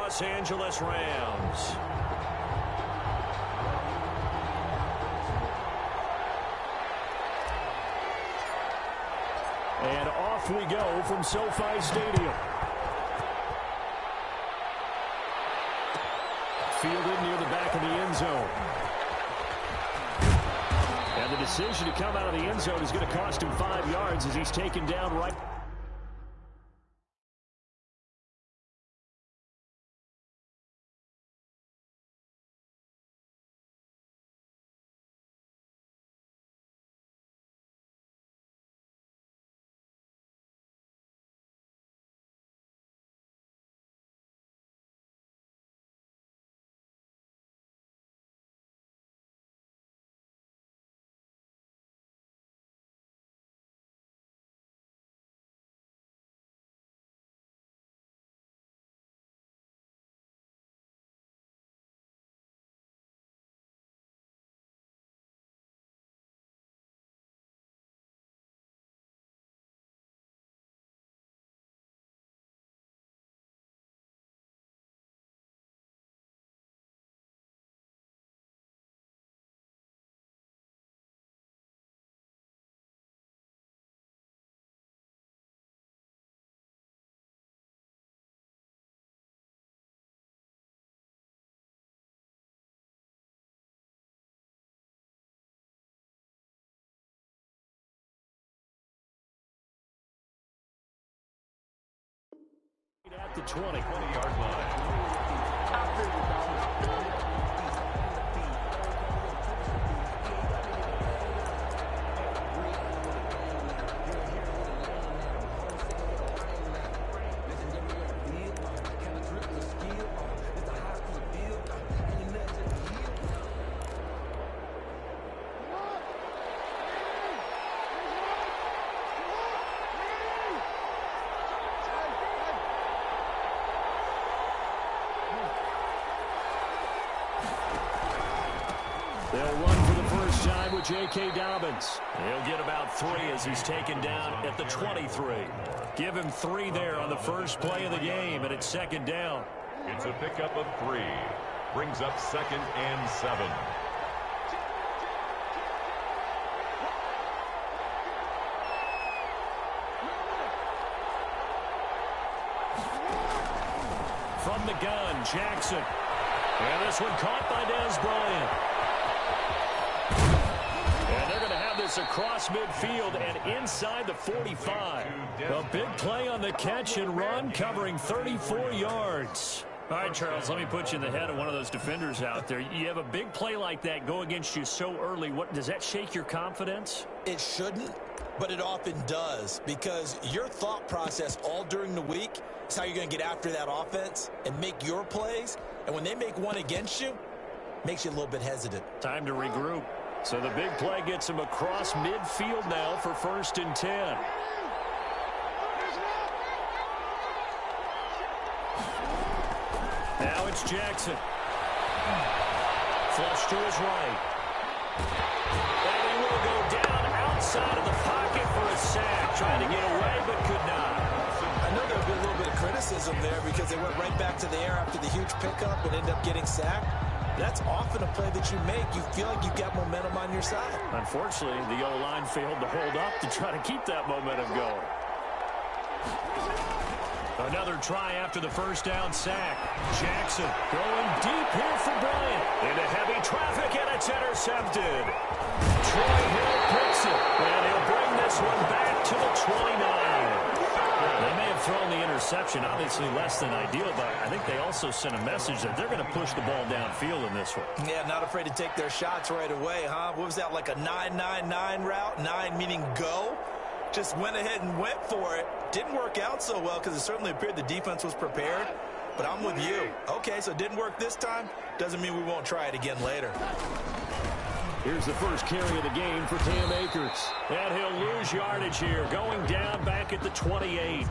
Los Angeles Rams. And off we go from SoFi Stadium. Fielded near the back of the end zone. And the decision to come out of the end zone is going to cost him 5 yards as he's taken down right. At the 20-yard line. They'll run for the first time with J.K. Dobbins. He'll get about 3 as he's taken down at the 23. Give him 3 there on the first play of the game, and it's second down. It's a pickup of 3. Brings up 2nd and 7. From the gun, Jackson. And this one caught by Dez Bryant. And they're going to have this across midfield and inside the 45. A big play on the catch and run, covering 34 yards. All right, Charles, let me put you in the head of one of those defenders out there. You have a big play like that go against you so early. Does that shake your confidence? It shouldn't, but it often does, because your thought process all during the week is how you're going to get after that offense and make your plays. And when they make one against you, it makes you a little bit hesitant. Time to regroup. So the big play gets him across midfield now for 1st and 10. Now it's Jackson. Flush to his right. And he will go down outside of the pocket for a sack. Trying to get away, but could not. I know there'll be a little bit of criticism there because they went right back to the air after the huge pickup and ended up getting sacked. That's often a play that you make. You feel like you've got momentum on your side. Unfortunately, the O-line failed to hold up to try to keep that momentum going. Another try after the first down sack. Jackson going deep here for Bryant. Into heavy traffic, and it's intercepted. Troy Hill picks it, and he'll bring this one back to the 29. They may have thrown the interception, obviously less than ideal, but I think they also sent a message that they're going to push the ball downfield in this one. Yeah, not afraid to take their shots right away, huh? What was that, like a 9-9-9 route? 9 meaning go? Just went ahead and went for it. Didn't work out so well because it certainly appeared the defense was prepared. But I'm with you. Okay, so it didn't work this time. Doesn't mean we won't try it again later. Here's the first carry of the game for Cam Akers. And he'll lose yardage here, going down back at the 28.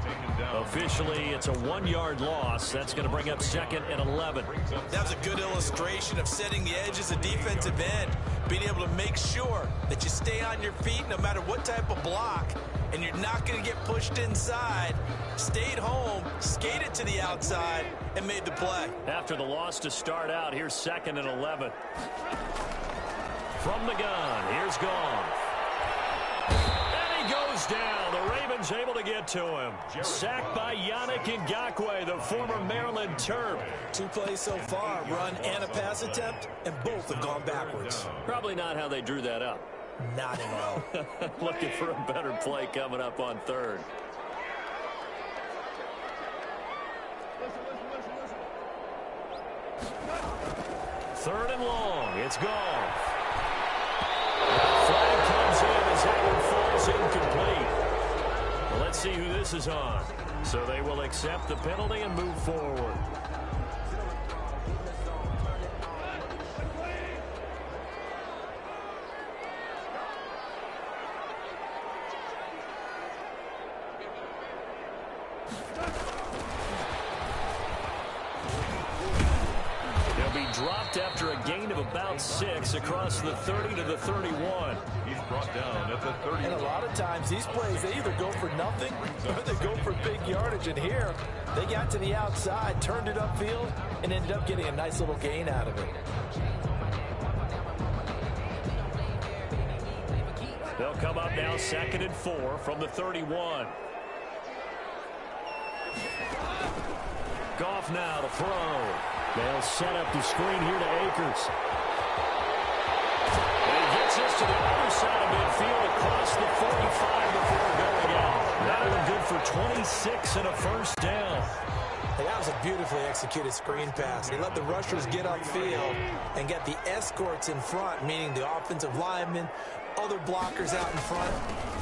Officially, it's a 1-yard loss. That's going to bring up 2nd and 11. That was a good illustration of setting the edge as a defensive end, being able to make sure that you stay on your feet no matter what type of block, and you're not going to get pushed inside. Stayed home, skated to the outside, and made the play. After the loss to start out, here's 2nd and 11. From the gun, here's Goff. And he goes down. The Ravens able to get to him. Sacked by Yannick Ngakoue, the former Maryland Terp. 2 plays so far, run and a pass attempt, and both have gone backwards. Probably not how they drew that up. Not at all. Looking for a better play coming up on 3rd. Third and long. It's Goff. Flag comes in as that one falls incomplete. Well, let's see who this is on. So they will accept the penalty and move forward. Dropped after a gain of about 6 across the 30 to the 31. He's brought down at the 30. And a lot of times these plays, they either go for nothing or they go for big yardage. And here, they got to the outside, turned it upfield, and ended up getting a nice little gain out of it. They'll come up now 2nd and 4 from the 31. Goff now to throw. They'll set up the screen here to Akers. And he gets this to the other side of midfield across the 45 before going out. That one good for 26 and a first down. Hey, that was a beautifully executed screen pass. They let the rushers get upfield and get the escorts in front, meaning the offensive linemen, other blockers out in front.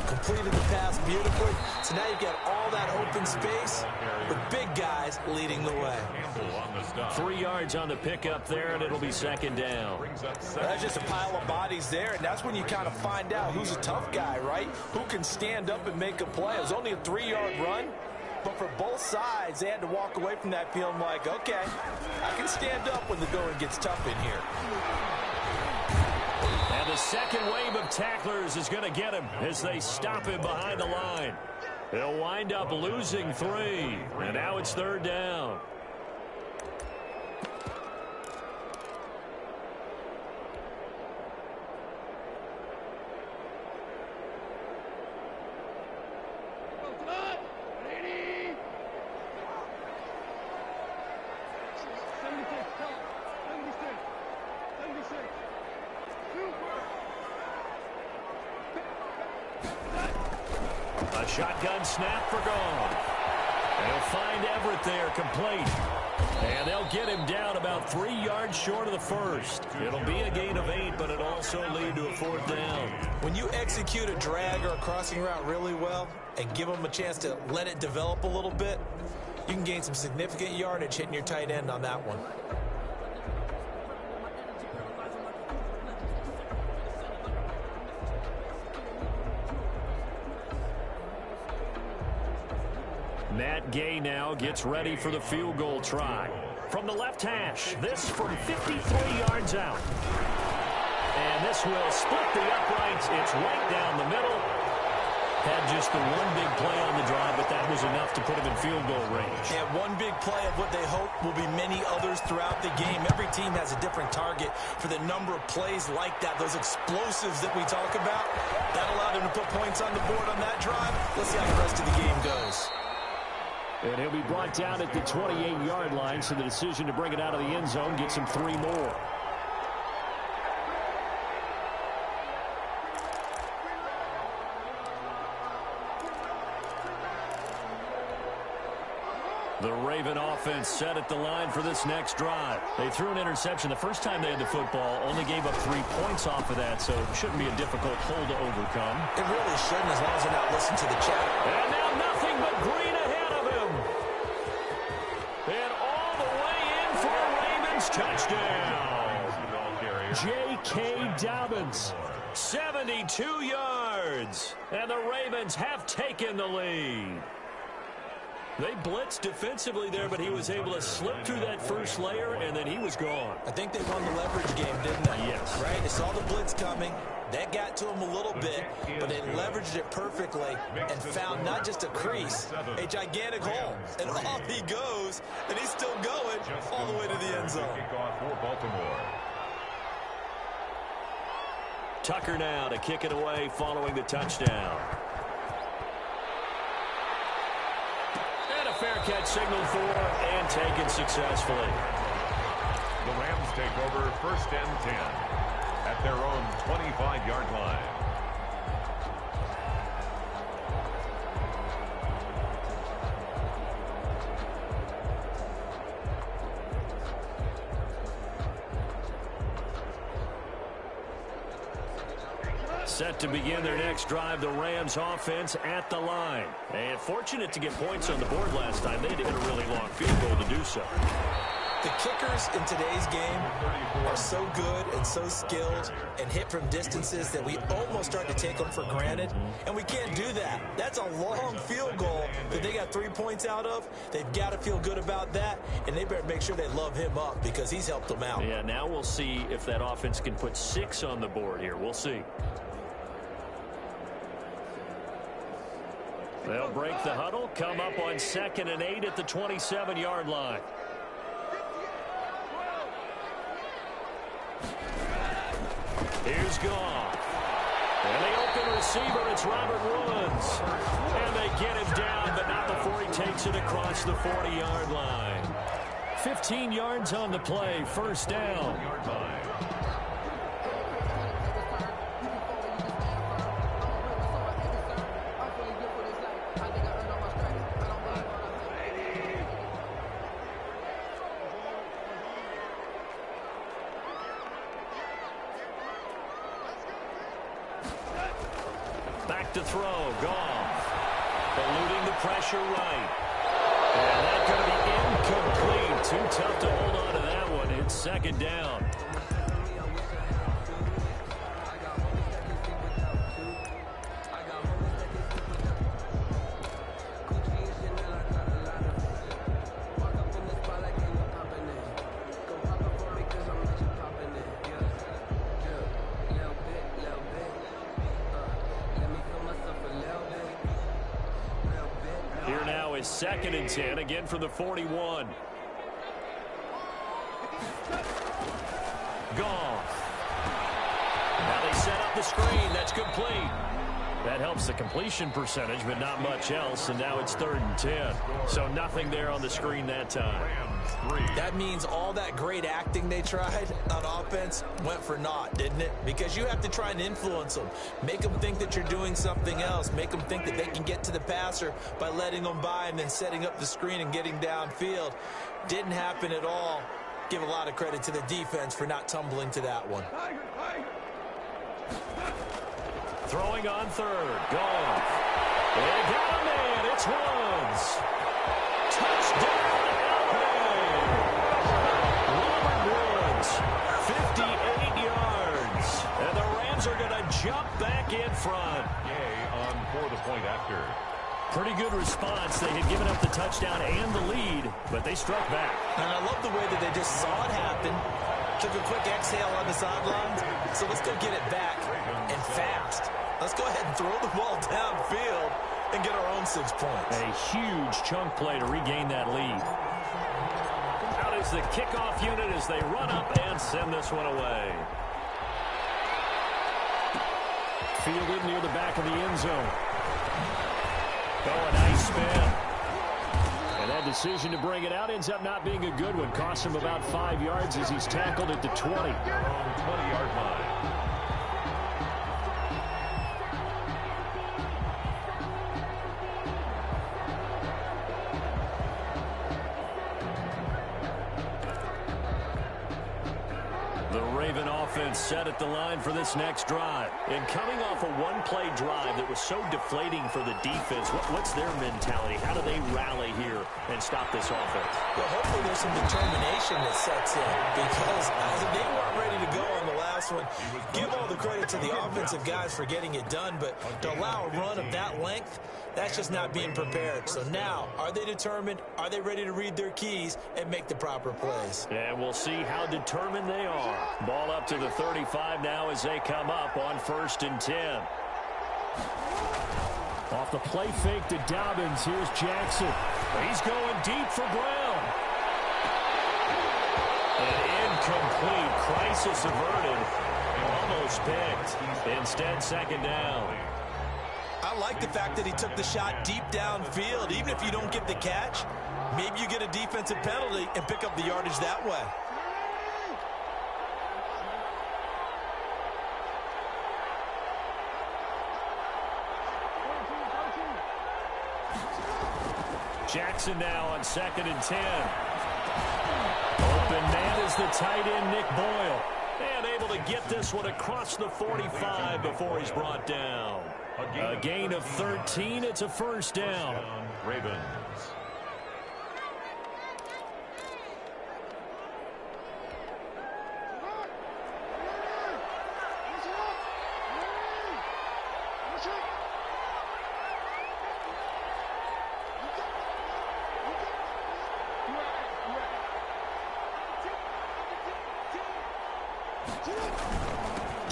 Completed the pass beautifully. So now you've got all that open space with big guys leading the way. 3 yards on the pickup there, and it'll be 2nd down. That's just a pile of bodies there, and that's when you kind of find out who's a tough guy, right? Who can stand up and make a play. It was only a 3-yard run, but for both sides, they had to walk away from that feeling like, okay, I can stand up when the going gets tough in here. And the second wave of tacklers is going to get him as they stop him behind the line. They'll wind up losing 3, and now it's 3rd down. A shotgun snap for Goff. They'll find Everett there, complete. And they'll get him down about 3 yards short of the first. It'll be a gain of 8, but it'll also lead to a 4th down. When you execute a drag or a crossing route really well and give them a chance to let it develop a little bit, you can gain some significant yardage hitting your tight end on that one. Matt Gay now gets ready for the field goal try. From the left hash, this from 53 yards out. And this will split the uprights. It's right down the middle. Had just the one big play on the drive, but that was enough to put him in field goal range. Yeah, one big play of what they hope will be many others throughout the game. Every team has a different target for the number of plays like that, those explosives that we talk about. That allowed them to put points on the board on that drive. Let's see how the rest of the game goes. And he'll be brought down at the 28-yard line, so the decision to bring it out of the end zone gets him 3 more. The Raven offense set at the line for this next drive. They threw an interception the first time they had the football, only gave up 3 points off of that, so it shouldn't be a difficult hole to overcome. It really shouldn't, as long as they're not listening to the chat. And now nothing but green ahead of him. And all the way in for a Ravens touchdown. J.K. Dobbins, 72 yards. And the Ravens have taken the lead. They blitzed defensively there, but he was able to slip through that first layer, and then he was gone. I think they won the leverage game, didn't they? Yes. Right? They saw the blitz coming. That got to him a little bit, but they leveraged it perfectly and found not just a crease, a gigantic hole. And off he goes, and he's still going all the way to the end zone. Kickoff for Baltimore. Tucker now to kick it away following the touchdown. And a fair catch signaled for and taken successfully. The Rams take over 1st and 10 at their own 25-yard line. Set to begin their next drive, the Rams offense at the line. And fortunate to get points on the board last time. They had to hit a really long field goal to do so. The kickers in today's game are so good and so skilled and hit from distances that we almost start to take them for granted, and we can't do that. That's a long field goal that they got 3 points out of. They've got to feel good about that, and they better make sure they love him up because he's helped them out. Yeah, now we'll see if that offense can put 6 on the board here. We'll see. They'll break the huddle, come up on 2nd and 8 at the 27-yard line. Here's Goff. And the open receiver, it's Robert Woods. And they get him down, but not before he takes it across the 40-yard line. 15 yards on the play, 1st down. Back to throw, Goff. Eluding the pressure right. And that's going to be incomplete. Too tough to hold on to that one. It's 2nd down. Here now is 2nd and 10, again from the 41. Goff. Now they set up the screen. That's complete. That helps the completion percentage, but not much else. And now it's 3rd and 10. So nothing there on the screen that time. That means all that great acting they tried on offense went for naught, didn't it? Because you have to try and influence them. Make them think that you're doing something else. Make them think that they can get to the passer by letting them by and then setting up the screen and getting downfield. Didn't happen at all. Give a lot of credit to the defense for not tumbling to that one. Throwing on 3rd. Goff. They got him in. It's Woods. Touchdown, LA. Robert Woods, 58 yards. And the Rams are going to jump back in front. Yay on for the point after. Pretty good response. They had given up the touchdown and the lead, but they struck back. And I love the way that they just saw it happen. Took a quick exhale on the sidelines. So let's go get it back and fast. Let's go ahead and throw the ball downfield and get our own 6 points. A huge chunk play to regain that lead. Out is the kickoff unit as they run up and send this one away. Fielded near the back of the end zone. Oh, a nice spin. And that decision to bring it out ends up not being a good one. Costs him about 5 yards as he's tackled at the 20. 20-yard line. Offense set at the line for this next drive. And coming off a one-play drive that was so deflating for the defense, what's their mentality? How do they rally here and stop this offense? Well, hopefully there's some determination that sets in because they weren't ready to go on the last one. Give all the credit to the offensive guys for getting it done, but to allow a run of that length, that's just not being prepared. So now, are they determined? Are they ready to read their keys and make the proper plays? And we'll see how determined they are. Ball up to the 35 now as they come up on 1st and 10. Off the play fake to Dobbins. Here's Jackson. He's going deep for Brown. An incomplete. Crisis averted. Almost picked. Instead, 2nd down. I like the fact that he took the shot deep downfield. Even if you don't get the catch, maybe you get a defensive penalty and pick up the yardage that way. Jackson now on 2nd and 10. Open man is the tight end, Nick Boyle. And able to get this one across the 45 before he's brought down. A gain of 13. It's a 1st down. Ravens.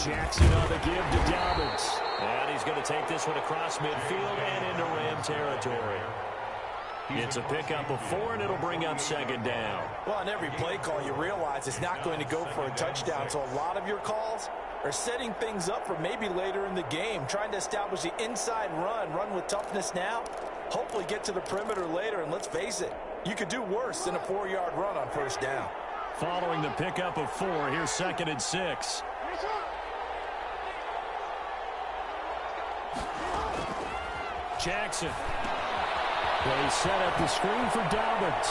Jackson on the give to Dobbins. And he's going to take this one across midfield and into Ram territory. It's a pickup of 4, and it'll bring up 2nd down. Well, on every play call, you realize it's not going to go for a touchdown. So a lot of your calls are setting things up for maybe later in the game, trying to establish the inside run with toughness now, hopefully get to the perimeter later. And let's face it, you could do worse than a 4-yard run on 1st down. Following the pickup of 4, here's 2nd and 6. Jackson. They set up the screen for Dobbins.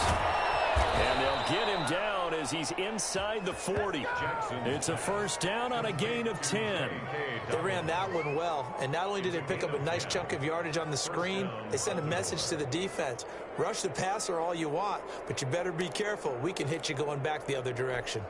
And they'll get him down as he's inside the 40. It's a 1st down on a gain of 10. They ran that one well, and not only did they pick up a nice chunk of yardage on the screen, they sent a message to the defense. Rush the passer all you want, but you better be careful. We can hit you going back the other direction.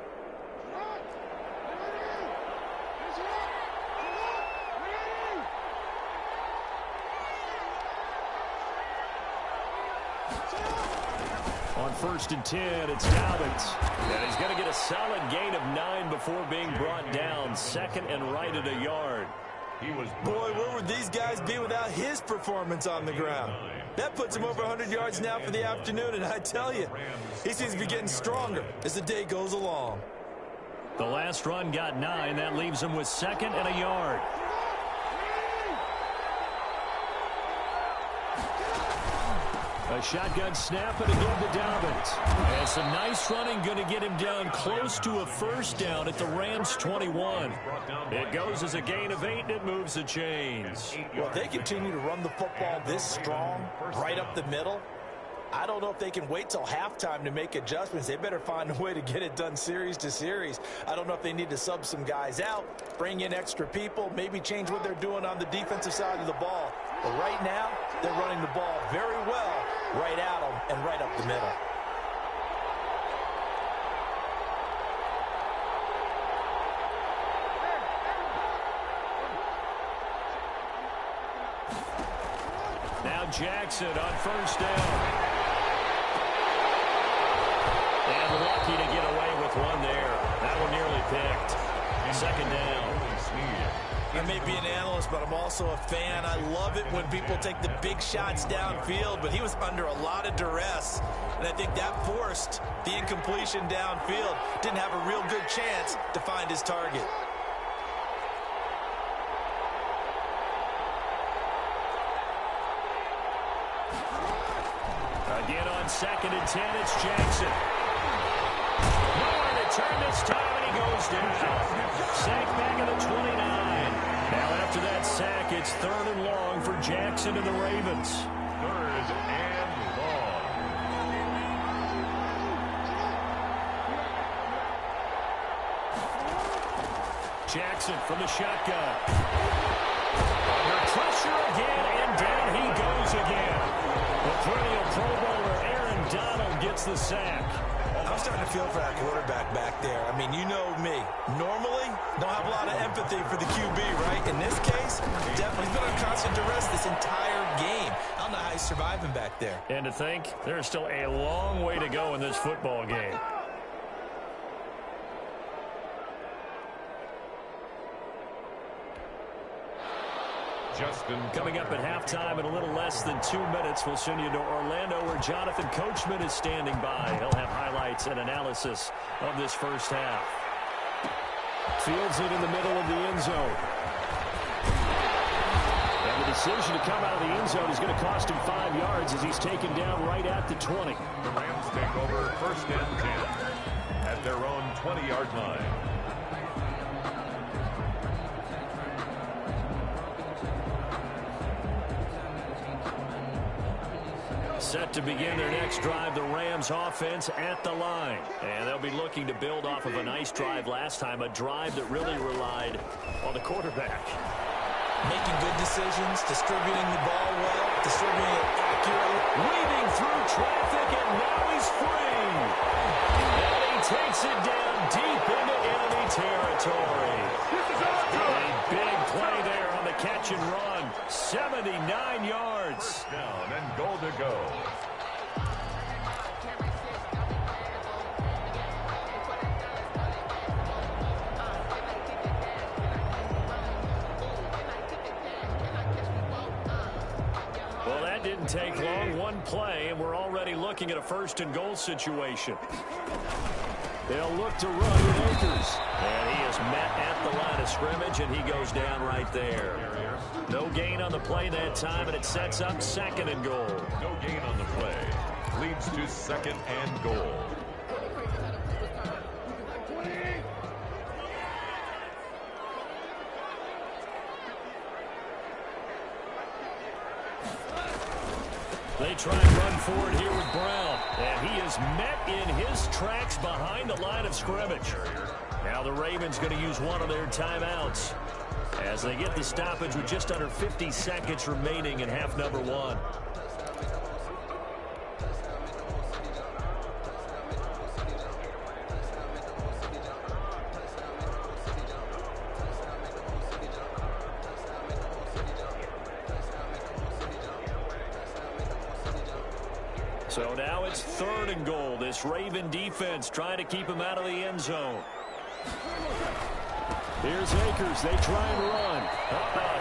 On 1st and 10, it's Dobbins. And he's going to get a solid gain of 9 before being brought down. 2nd and right at a yard. Boy, where would these guys be without his performance on the ground? That puts him over 100 yards now for the afternoon, and I tell you, he seems to be getting stronger as the day goes along. The last run got 9. That leaves him with 2nd and a yard. A shotgun snap and again to Dobbins. And some nice running going to get him down close to a 1st down at the Rams' 21. It goes as a gain of 8, and it moves the chains. Well, if they continue to run the football this strong, right up the middle, I don't know if they can wait till halftime to make adjustments. They better find a way to get it done series to series. I don't know if they need to sub some guys out, bring in extra people, maybe change what they're doing on the defensive side of the ball. But right now, they're running the ball very well right at them and right up the middle. Now Jackson on 1st down. And lucky to get away with one there. That one nearly picked. 2nd down. I may be an analyst, but I'm also a fan. I love it when people take the big shots downfield, but he was under a lot of duress, and I think that forced the incompletion downfield. Didn't have a real good chance to find his target. Again on 2nd and 10, it's Jackson. Nowhere to turn this time, and he goes down. Sack back at the 29. Now after that sack, it's 3rd and long for Jackson and the Ravens. 3rd and long. Jackson from the shotgun. Under pressure again, and down he goes again. The perennial Pro Bowler Aaron Donald gets the sack. I'm starting to feel for that quarterback back there. I mean, you know me. Normally, don't have a lot of empathy for the QB, right? In this case, definitely been on constant duress this entire game. I don't know how he's surviving back there. And to think, there's still a long way to go in this football game. Coming up at halftime in a little less than 2 minutes, we'll send you to Orlando where Jonathan Coachman is standing by. He'll have highlights and analysis of this first half. Fields it in the middle of the end zone. And the decision to come out of the end zone is going to cost him 5 yards as he's taken down right at the 20. The Rams take over first and 10 at their own 20-yard line. Set to begin their next drive, the Rams offense at the line. And they'll be looking to build off of a nice drive last time, a drive that really relied on the quarterback. Making good decisions, distributing the ball well, distributing it accurately. Weaving through traffic, and now he's free. And he takes it down deep into enemy territory. A big play there on the catch and run. 79 yards. First down and goal to go. Well, that didn't take long. One play, and we're already looking at a first and goal situation. They'll look to run with Akers. And he is met at the line of scrimmage, and he goes down right there. No gain on the play that time, and it sets up second and goal. No gain on the play. Leads to second and goal. They try and run forward here with Brown. And he is met in his tracks behind the line of scrimmage. Now the Ravens going to use one of their timeouts as they get the stoppage with just under 50 seconds remaining in half number one. So now it's third and goal. This Raven defense trying to keep him out of the end zone. Here's Akers. They try and run.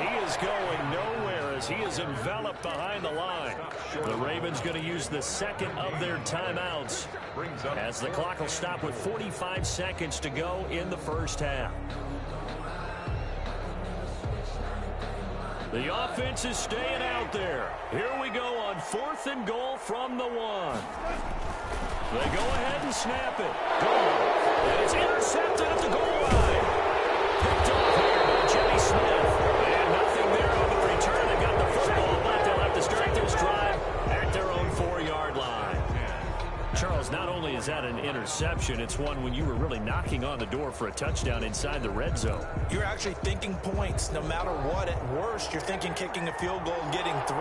He is going nowhere as he is enveloped behind the line. The Ravens going to use the second of their timeouts as the clock will stop with 45 seconds to go in the first half. The offense is staying out there. Here we go on fourth and goal from the one. They go ahead and snap it. Goal. And it's intercepted at the goal line. Picked off here by Jimmy Smith. And nothing there on the return. They got the football, but they'll have to start this drive at their own 4-yard line. Charles, not only is that an interception, it's one when you were really knocking on the door for a touchdown inside the red zone. You're actually thinking points no matter what. At worst, you're thinking kicking a field goal and getting 3.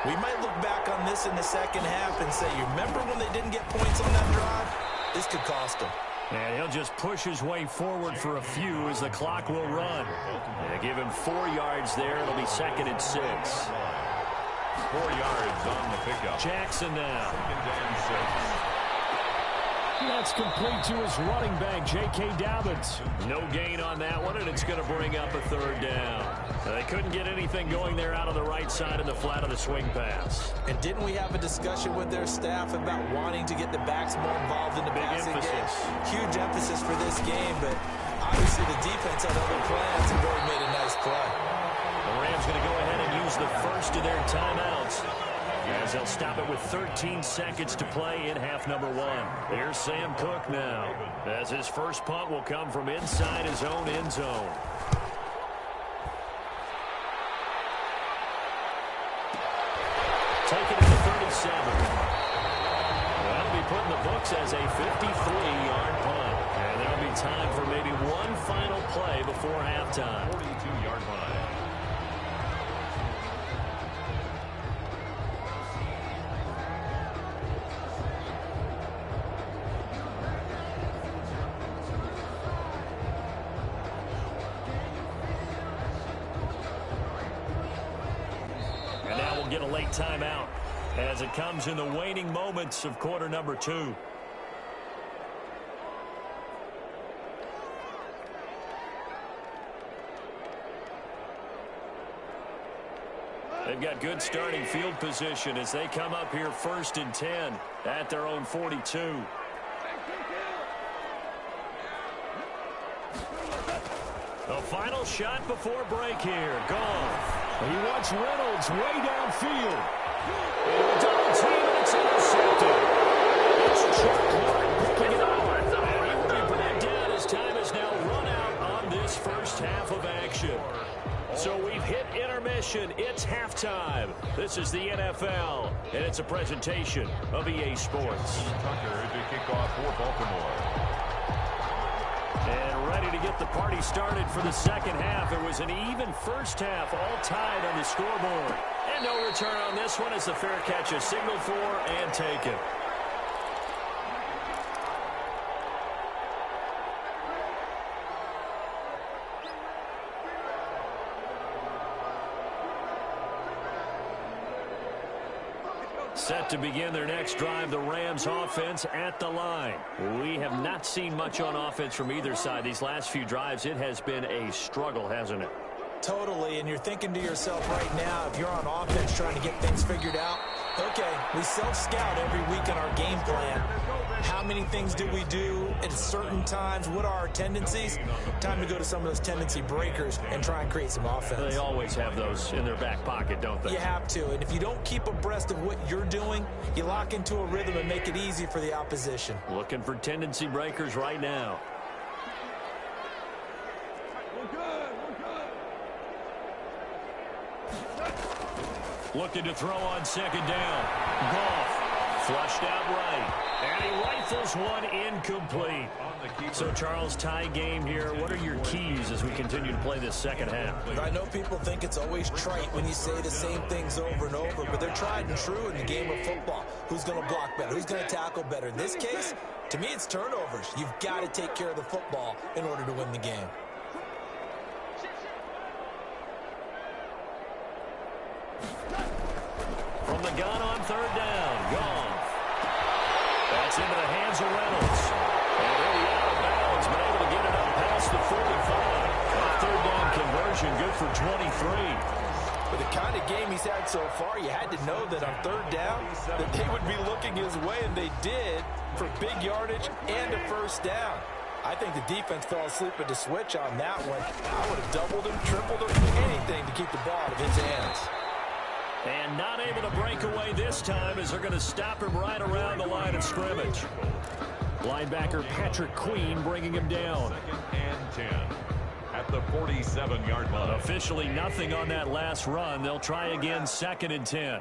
We might look back on this in the second half and say, you remember when they didn't get points on that drive? This could cost them. And he'll just push his way forward for a few as the clock will run. They give him 4 yards there. It'll be second and 6. 4 yards on the pickup. Jackson now. Second and 6. That's complete to his running back, J.K. Dobbins. No gain on that one, and it's going to bring up a third down. They couldn't get anything going there out of the right side of the flat of the swing pass. And didn't we have a discussion with their staff about wanting to get the backs more involved in the passing game? Huge emphasis for this game, but obviously the defense had other plans and really made a nice play. The Rams going to go ahead and use the first of their timeouts as they'll stop it with 13 seconds to play in half number one. Here's Sam Cook now as his first punt will come from inside his own end zone. Taking it to 37. That'll be put in the books as a 53-yard punt. And there'll be time for maybe one final play before halftime. 42-yard line. get a late timeout as it comes in the waning moments of quarter number 2. They've got good starting field position as they come up here 1st and 10 at their own 42. The final shot before break here. Goff. He wants Reynolds way downfield. Double team, and it's intercepted. It's Chuck Clark picking it up. And he will be brought down as time is now run out on this first half of action. So we've hit intermission. It's halftime. This is the NFL, and it's a presentation of EA Sports. Tucker to kick off for Baltimore. And ready to get the party started for the second half. It was an even first half, all tied on the scoreboard. And no return on this one as the fair catch is signaled for and taken. Set to begin their next drive, the Rams offense at the line. We have not seen much on offense from either side. These last few drives, it has been a struggle, hasn't it? Totally, and you're thinking to yourself right now, if you're on offense trying to get things figured out, okay, we self-scout every week in our game plan. How many things do we do at certain times? What are our tendencies? Time to go to some of those tendency breakers and try and create some offense. They always have those in their back pocket, don't they? You have to, and if you don't keep abreast of what you're doing, you lock into a rhythm and make it easy for the opposition. Looking for tendency breakers right now. Looking to throw on second down. Goff flushed out right. And he rifles one incomplete. So, Charles, tie game here. What are your keys as we continue to play this second half? I know people think it's always trite when you say the same things over and over, but they're tried and true in the game of football. Who's going to block better? Who's going to tackle better? In this case, to me, it's turnovers. You've got to take care of the football in order to win the game. From the gun on third down. Goff. That's into the hands of Reynolds. And he'll be out of bounds, but able to get it up past the 45. That third down conversion good for 23. With the kind of game he's had so far, you had to know that on third down that they would be looking his way, and they did, for big yardage and a first down. I think the defense fell asleep at the switch on that one. I would have doubled him, tripled him, anything to keep the ball out of his hands. And not able to break away this time as they're going to stop him right around the line of scrimmage. Linebacker Patrick Queen bringing him down. 2nd and 10 at the 47-yard line. Officially nothing on that last run. They'll try again 2nd and 10.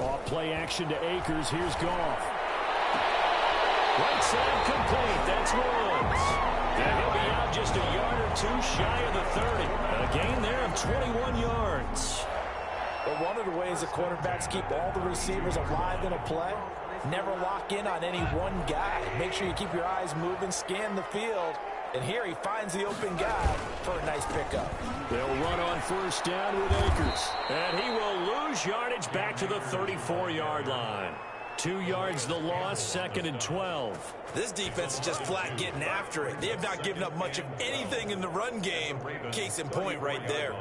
Off play action to Akers. Here's Goff. Right side complete. That's Woods. And he'll be out just a yard or two shy of the 30. A gain there of 21 yards. But one of the ways the quarterbacks keep all the receivers alive in a play, never lock in on any one guy. Make sure you keep your eyes moving, scan the field. And here he finds the open guy for a nice pickup. They'll run on first down with Akers. And he will lose yardage back to the 34-yard line. 2 yards the loss, 2nd and 12. This defense is just flat getting after it. They have not given up much of anything in the run game. Case in point right there.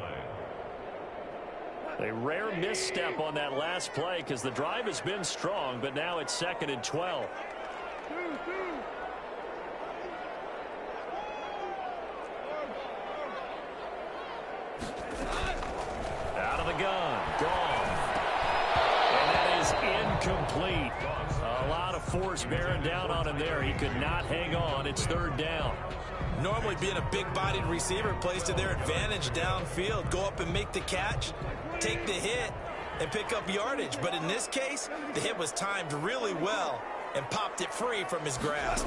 A rare misstep on that last play because the drive has been strong, but now it's 2nd and 12. Out of the gun. Gone. And that is incomplete. A lot of force bearing down on him there. He could not hang on. It's third down. Normally being a big-bodied receiver plays to their advantage downfield. Go up and make the catch, take the hit, and pick up yardage. But in this case, the hit was timed really well and popped it free from his grasp.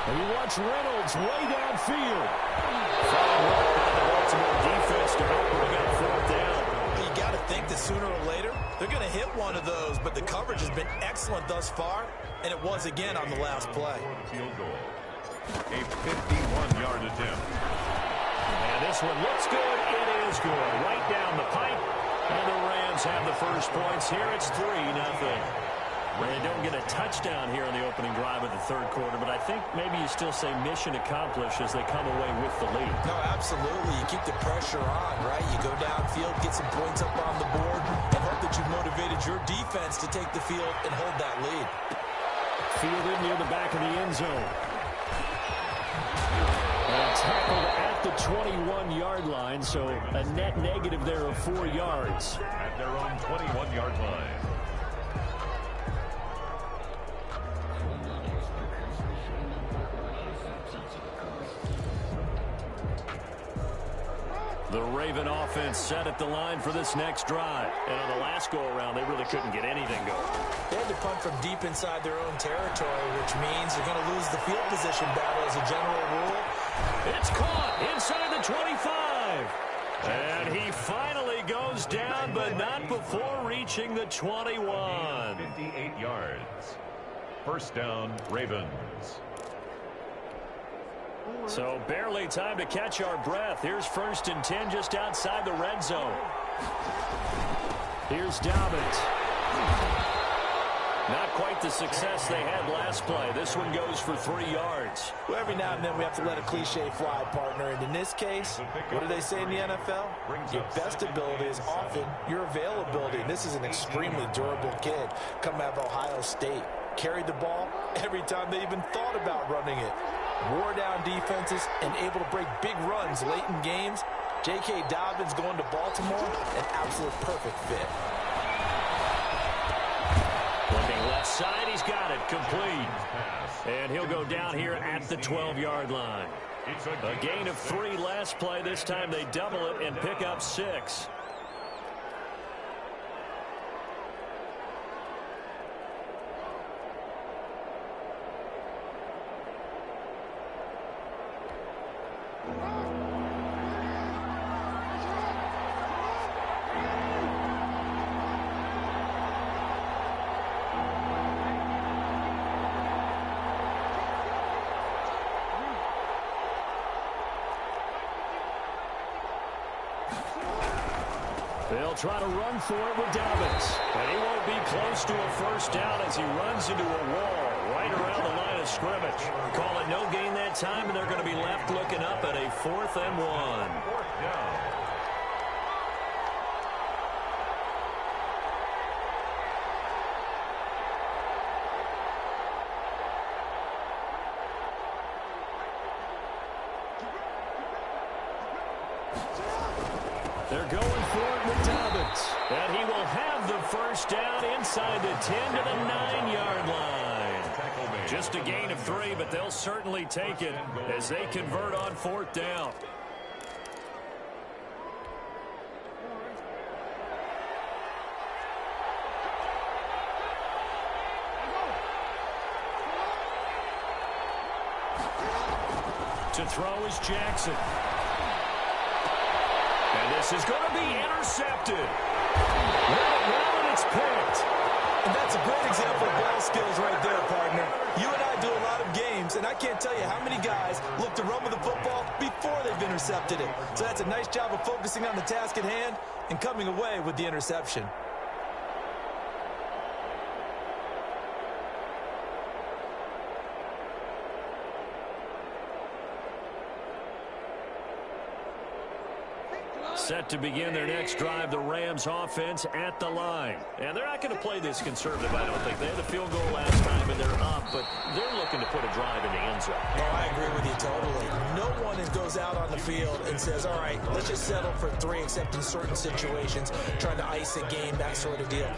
And he wants Reynolds way downfield. Fine work by the Baltimore defense to help bring up fourth down. You got to think that sooner or later they're going to hit one of those, but the coverage has been excellent thus far, and it was again on the last play. Field goal. A 51-yard attempt. And this one looks good. It is good. Right down the pipe. And the Rams have the first points here. It's 3-0. They don't get a touchdown here in the opening drive of the third quarter, but I think maybe you still say mission accomplished as they come away with the lead. No, absolutely. You keep the pressure on, right? You go downfield, get some points up on the board, and hope that you've motivated your defense to take the field and hold that lead. Fielded near the back of the end zone. And tackled at the 21-yard line, so a net negative there of 4 yards. At their own 21-yard line. The Raven offense set at the line for this next drive. And on the last go-around, they really couldn't get anything going. They had to punt from deep inside their own territory, which means they're going to lose the field position battle as a general rule. It's caught inside the 25. And he finally goes down, but not before reaching the 21. 58 yards. First down, Ravens. So barely time to catch our breath. Here's 1st and 10 just outside the red zone. Here's Dobbins. Not quite the success they had last play. This one goes for 3 yards. Well, every now and then we have to let a cliche fly, partner. And in this case, what do they say in the NFL? Your best ability is often your availability. And this is an extremely durable kid coming out of Ohio State. Carried the ball every time they even thought about running it. Wore down defenses and able to break big runs late in games. J.K. Dobbins going to Baltimore, an absolute perfect fit. Looking left side, he's got it complete. And he'll go down here at the 12-yard line. A gain of 3 last play. This time they double it and pick up 6. They'll try to run for it with Dobbins. And he won't be close to a first down as he runs into a wall right around the line of scrimmage. Call it no gain that time, and they're going to be left looking up at a 4th and 1. 4th down. They're going for it with Dobbins. And he will have the first down inside the 10 to the 9-yard line. Just a gain of 3, but they'll certainly take it as they convert on 4th down. To throw is Jackson. And this is going to be intercepted. Let it roll, and it's picked. And that's a great example of ball skills right there, partner. You and I do a lot of games, and I can't tell you how many guys look to run with the football before they've intercepted it. So that's a nice job of focusing on the task at hand and coming away with the interception. Set to begin their next drive, the Rams offense at the line. And they're not going to play this conservative, I don't think. They had a field goal last time, and they're up, but they're looking to put a drive in the end zone. Oh, I agree with you totally. No one goes out on the field and says, all right, let's just settle for 3, except in certain situations, trying to ice a game, that sort of deal.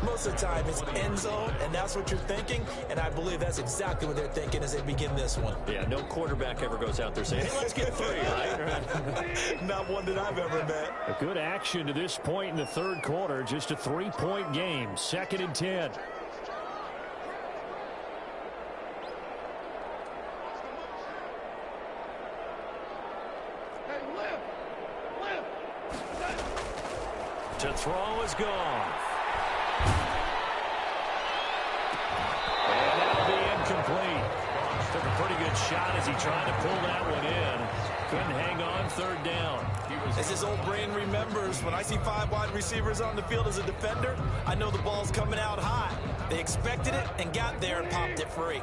Most of the time, it's end zone, and that's what you're thinking, and I believe that's exactly what they're thinking as they begin this one. Yeah, no quarterback ever goes out there saying, hey, let's get 3, right? Not one that I've ever met. A good action to this point in the third quarter. Just a 3-point game. 2nd and 10. To throw is gone. And that'll be incomplete. Took a pretty good shot as he tried to pull that one in. Couldn't hang on, third down. As his old brain remembers, when I see 5 wide receivers on the field as a defender, I know the ball's coming out high. They expected it and got there and popped it free.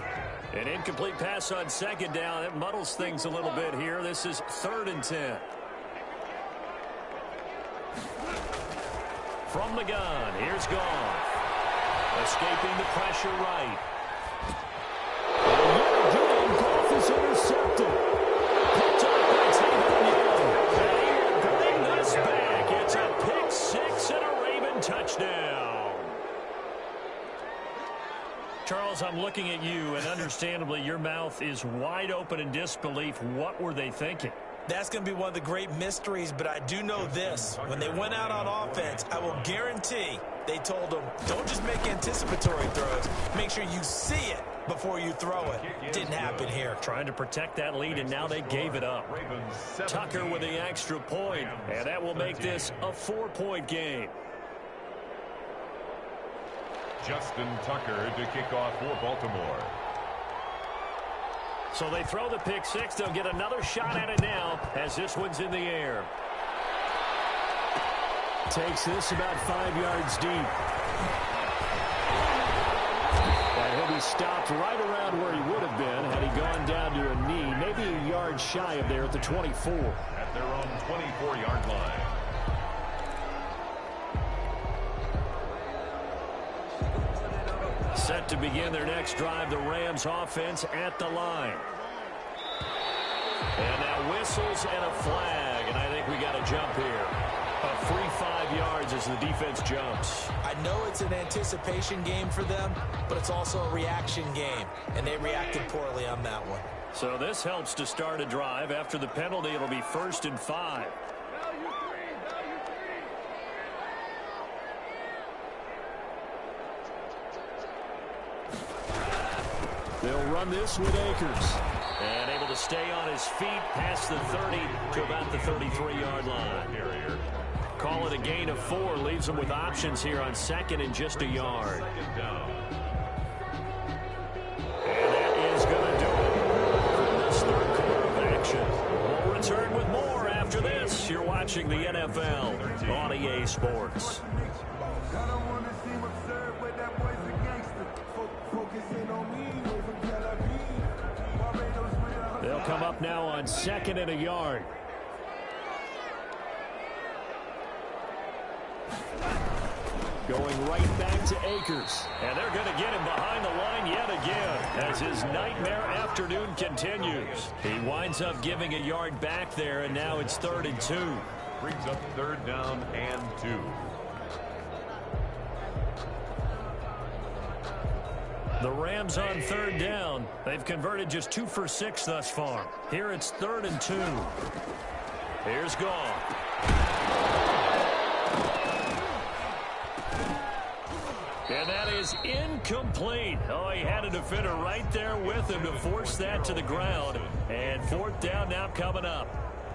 An incomplete pass on second down. It muddles things a little bit here. This is 3rd and 10. From the gun, here's Goff. Escaping the pressure right. And again, Goff is intercepted. Picked up by Tavon Young. And he will bring this back. It's a pick 6 and a Raven touchdown. Charles, I'm looking at you, and understandably, your mouth is wide open in disbelief. What were they thinking? That's going to be one of the great mysteries, but I do know this. When they went out on offense, I will guarantee they told them, don't just make anticipatory throws. Make sure you see it before you throw it. Didn't happen here. Trying to protect that lead, and now they gave it up. Tucker with the extra point, and that will make this a 4-point game. Justin Tucker to kick off for Baltimore. So they throw the pick 6. They'll get another shot at it now as this one's in the air. Takes this about 5 yards deep. And he'll be stopped right around where he would have been had he gone down to a knee, maybe a yard shy of there at the 24. At their own 24-yard line. Set to begin their next drive, the Rams offense at the line. And now whistles and a flag, and I think we got a jump here. A free 5 yards as the defense jumps. I know it's an anticipation game for them, but it's also a reaction game, and they reacted poorly on that one. So this helps to start a drive. After the penalty, it'll be 1st and 5. They'll run this with Akers. And able to stay on his feet past the 30 to about the 33-yard line. Call it a gain of 4. Leaves them with options here on 2nd and just a yard. And that is going to do it for this 3rd quarter of action. We'll return with more after this. You're watching the NFL on EA Sports. They'll come up now on 2nd and a yard. Going right back to Akers. And they're going to get him behind the line yet again as his nightmare afternoon continues. He winds up giving a yard back there, and now it's 3rd and 2. Brings up 3rd down and 2. The Rams on 3rd down. They've converted just 2 for 6 thus far. Here it's 3rd and 2. Here's Goff. And that is incomplete. Oh, he had a defender right there with him to force that to the ground. And 4th down now coming up.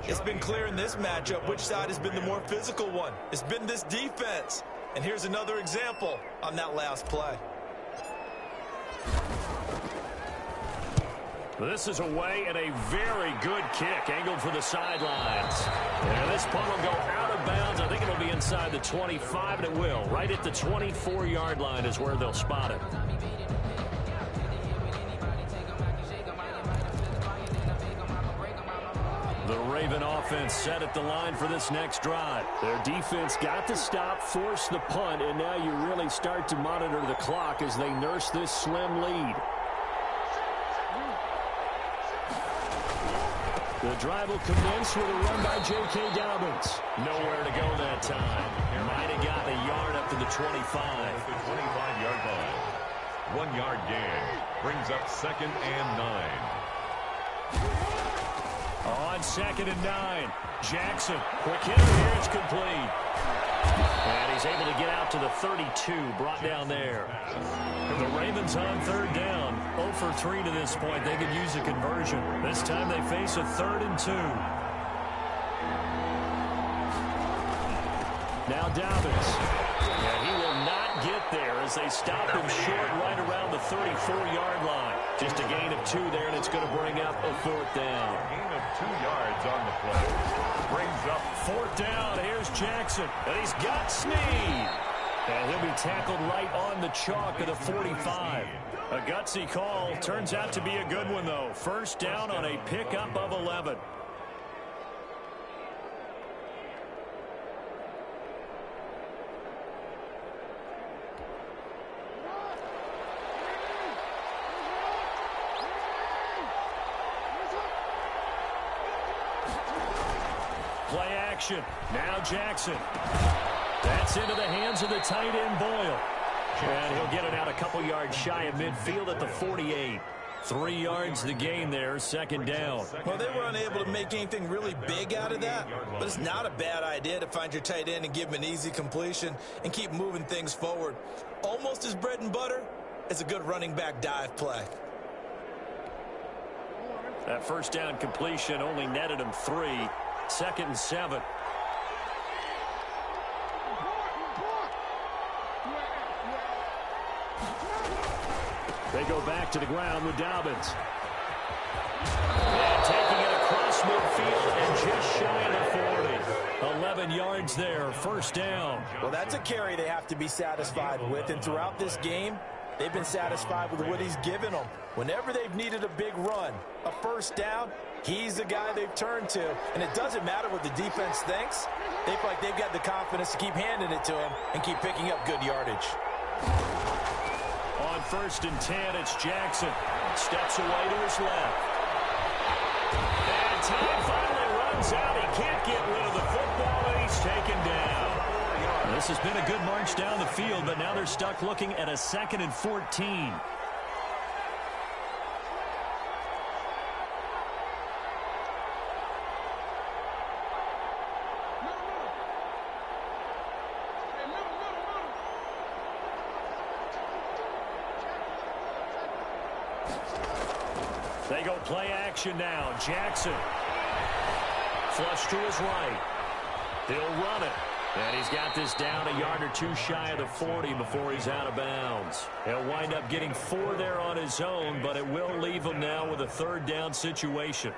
It's been clear in this matchup which side has been the more physical one. It's been this defense. And here's another example on that last play. This is away and a very good kick angled for the sidelines. And this punt will go out of bounds. I think it'll be inside the 25, and it will. Right at the 24-yard line is where they'll spot it. The Raven offense set at the line for this next drive. Their defense got the stop, forced the punt, and now you really start to monitor the clock as they nurse this slim lead. The drive will commence with a run by J.K. Dobbins. Nowhere to go that time. Might have got a yard up to the 25. The 25-yard line. 1-yard gain. Brings up 2nd and 9. On 2nd and 9. Jackson. Quick hitter here. It's complete. And he's able to get out to the 32. Brought down there. The Ravens on 3rd down. 0 for 3 to this point. They could use a conversion. This time they face a 3rd and 2. Now Dobbins. And he will not get there as they stop him short right around the 34-yard line. Just a gain of 2 there, and it's going to bring up a 4th down. Gain of 2 yards on the play. Brings up 4th down. Here's Jackson. And he's got Snead. And he'll be tackled right on the chalk of the 45. A gutsy call. Turns out to be a good one, though. 1st down on a pickup of 11. Play action. Now Jackson. That's into the hands of the tight end, Boyle. And he'll get it out a couple yards shy of midfield at the 48. 3 yards the gain there, 2nd down. Well, they were unable to make anything really big out of that, but it's not a bad idea to find your tight end and give him an easy completion and keep moving things forward. Almost as bread and butter as a good running back dive play. That 1st down completion only netted him 3. 2nd and 7. They go back to the ground with Dobbins. And taking it across midfield and just shy of the 40. 11 yards there, 1st down. Well, that's a carry they have to be satisfied with, and throughout this game, they've been satisfied with what he's given them. Whenever they've needed a big run, a 1st down, he's the guy they've turned to. And it doesn't matter what the defense thinks. They feel like they've got the confidence to keep handing it to him and keep picking up good yardage. On 1st and 10, it's Jackson. Steps away to his left. And time finally runs out. He can't get rid of the football, and he's taken down. This has been a good march down the field, but now they're stuck looking at a 2nd and 14. They go play action now. Jackson. Flush to his right. He'll run it. And he's got this down a yard or 2 shy of the 40 before he's out of bounds. He'll wind up getting 4 there on his own, but it will leave him now with a 3rd down situation.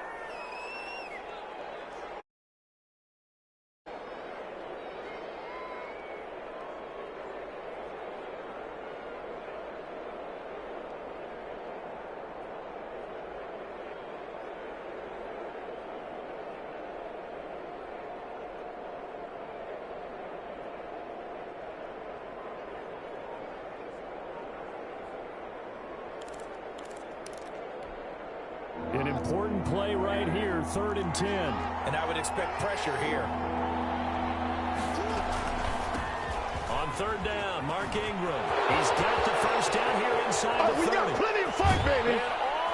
An important play right here, 3rd and 10. And I would expect pressure here. On 3rd down, Mark Ingram. He's got the 1st down here inside the 30. We got plenty of fight, baby. And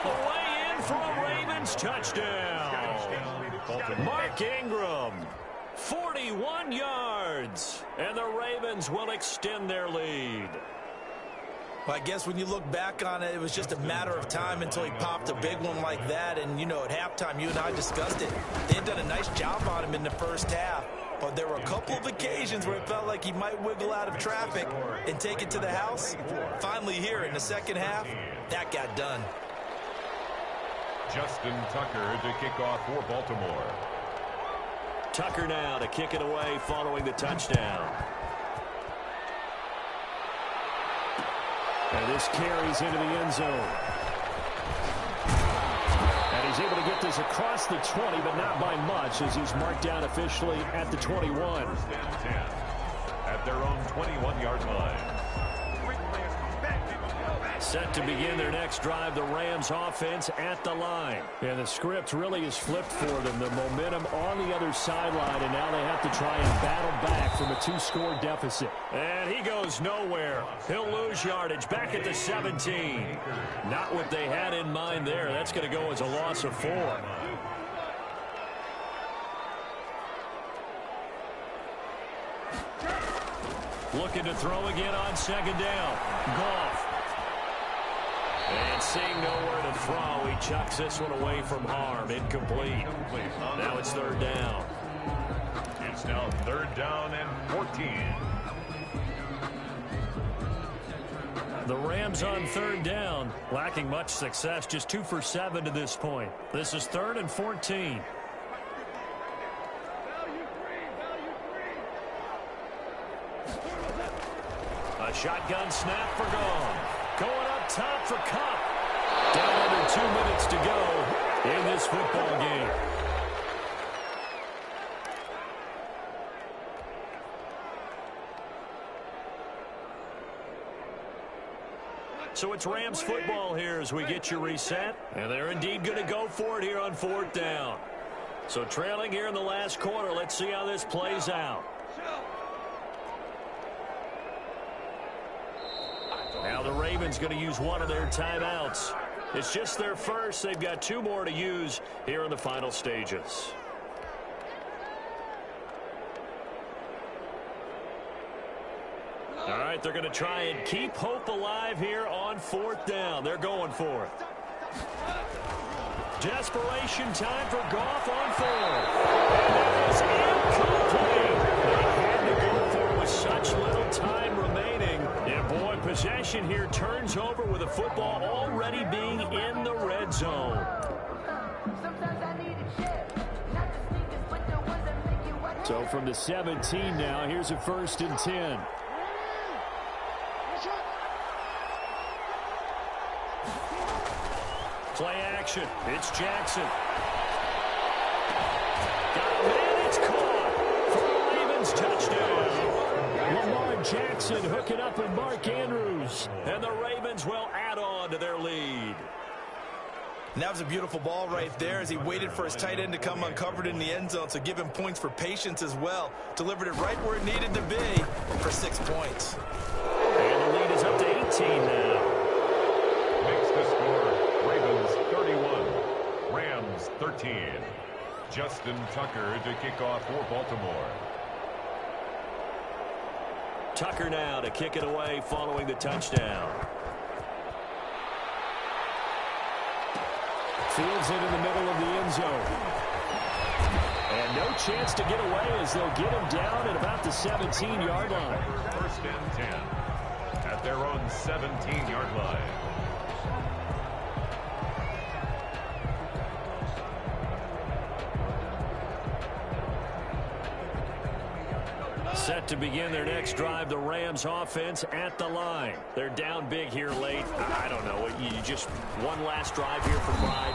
all the way in for a Ravens touchdown. Mark Ingram, 41 yards. And the Ravens will extend their lead. Well, I guess when you look back on it, it was just a matter of time until he popped a big one like that. And, you know, at halftime, you and I discussed it. They had done a nice job on him in the 1st half. But there were a couple of occasions where it felt like he might wiggle out of traffic and take it to the house. Finally here in the 2nd half, that got done. Justin Tucker to kick off for Baltimore. Tucker now to kick it away following the touchdown. And this carries into the end zone. And he's able to get this across the 20, but not by much, as he's marked down officially at the 21. 1st and 10 at their own 21-yard line. Set to begin their next drive, the Rams offense at the line. And the script really is flipped for them. The momentum on the other sideline, and now they have to try and battle back from a 2-score deficit. And he goes nowhere. He'll lose yardage back at the 17. Not what they had in mind there. That's going to go as a loss of 4. Looking to throw again on 2nd down. Goff. And seeing nowhere to throw, he chucks this one away from harm. Incomplete. Now it's 3rd down. It's now 3rd down and 14. The Rams on 3rd down, lacking much success, just 2 for 7 to this point. This is 3rd and 14. A shotgun snap for Gone. Going up top for Cup. Down under 2 minutes to go in this football game. So it's Rams football here as we get you reset. And they're indeed going to go for it here on 4th down. So trailing here in the last quarter. Let's see how this plays out. Now the Ravens going to use one of their timeouts. It's just their first. They've got 2 more to use here in the final stages. All right, they're going to try and keep hope alive here on 4th down. They're going for it. Desperation time for Goff on 4th. And it is incomplete. They had to go for it with such little time remaining. And boy, possession here turns over with the football already being in the red zone. So from the 17 now, here's a 1st and 10. Play action. It's Jackson. Got a man. It's caught for the Ravens touchdown. Lamar Jackson hooking up with Mark Andrews. And the Ravens will add on to their lead. And that was a beautiful ball right there as he waited for his tight end to come uncovered in the end zone. So give him points for patience as well. Delivered it right where it needed to be for 6 points. And the lead is up to 18 now. Makes the score Ravens 31, Rams 13. Justin Tucker to kick off for Baltimore. Tucker now to kick it away following the touchdown. Fields it in the middle of the end zone. And no chance to get away as they'll get him down at about the 17-yard line. 1st and 10 at their own 17-yard line. Set to begin their next drive, the Rams offense at the line. They're down big here late. I don't know. You just one last drive here for pride.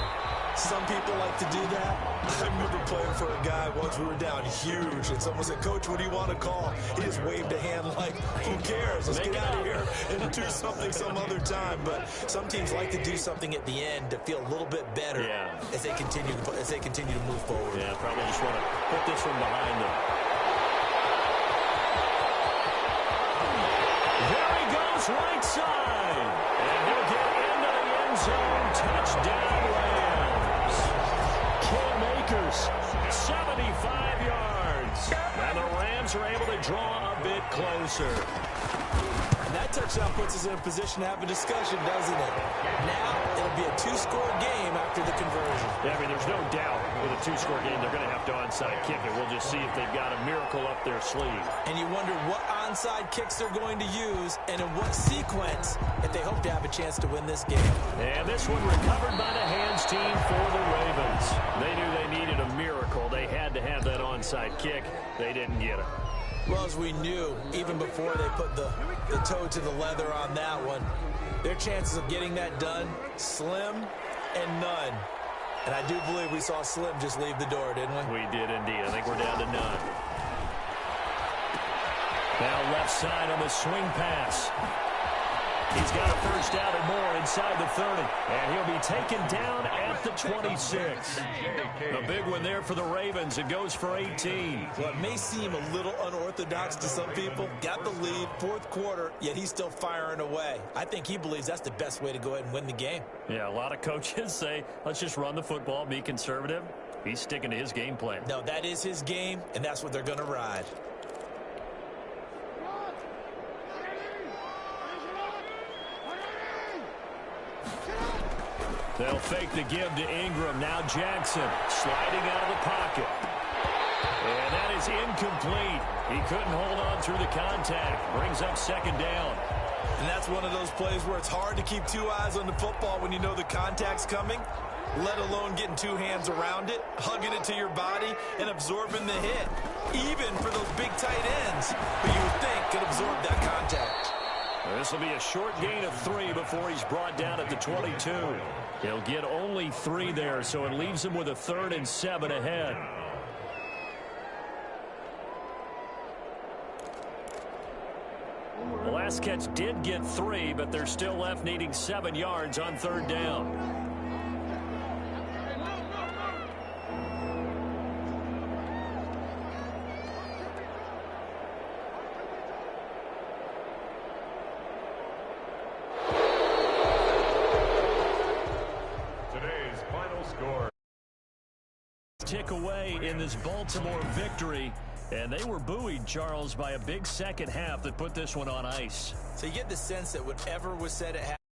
Some people like to do that. I remember playing for a guy once we were down huge, and someone said, "Coach, what do you want to call?" He just waved a hand like, "Who cares? Let's get out of here and do something some other time." But some teams like to do something at the end to feel a little bit better as they continue to move forward. Yeah, probably just want to put this one behind them. There he goes, right side. And he'll get into the end zone. Touchdown, Rams. Cam Akers, 75 yards. And the Rams are able to draw a bit closer. And that touchdown puts us in a position to have a discussion, doesn't it? Now it'll be a 2-score game after the conversion. Yeah, I mean, there's no doubt with a 2-score game they're going to have to onside kick it. We'll just see if they've got a miracle up their sleeve. And you wonder what onside kicks they're going to use and in what sequence if they hope to have a chance to win this game. And this one recovered by the hands team for the Ravens. They knew they needed a miracle. They had to have that onside kick. They didn't get it. Well, as we knew, even before they put the toe to the leather on that one, their chances of getting that done, slim and none. And I do believe we saw Slim just leave the door, didn't we? We did indeed. I think we're down to none. Now left side on the swing pass. He's got a first down or more inside the 30. And he'll be taken down at the 26. A big one there for the Ravens. It goes for 18. Well, it may seem a little unorthodox to some people. Got the lead, 4th quarter, yet he's still firing away. I think he believes that's the best way to go ahead and win the game. Yeah, a lot of coaches say, let's just run the football, be conservative. He's sticking to his game plan. No, that is his game, and that's what they're going to ride. They'll fake the give to Ingram. Now Jackson sliding out of the pocket. And that is is incomplete. He couldn't hold on through the contact. Brings up second down. And that's one of those plays where it's hard to keep two eyes on the football when you know the contact's coming, let alone getting two hands around it, hugging it to your body, and absorbing the hit, even for those big tight ends who you would think could absorb that contact. This will be a short gain of 3 before he's brought down at the 22. He'll get only 3 there, so it leaves him with a 3rd and 7 ahead. The last catch did get 3, but they're still left needing 7 yards on 3rd down. Today's final score. Tick away in this Baltimore victory. And they were buoyed, Charles, by a big second half that put this one on ice. So you get the sense that whatever was said at half.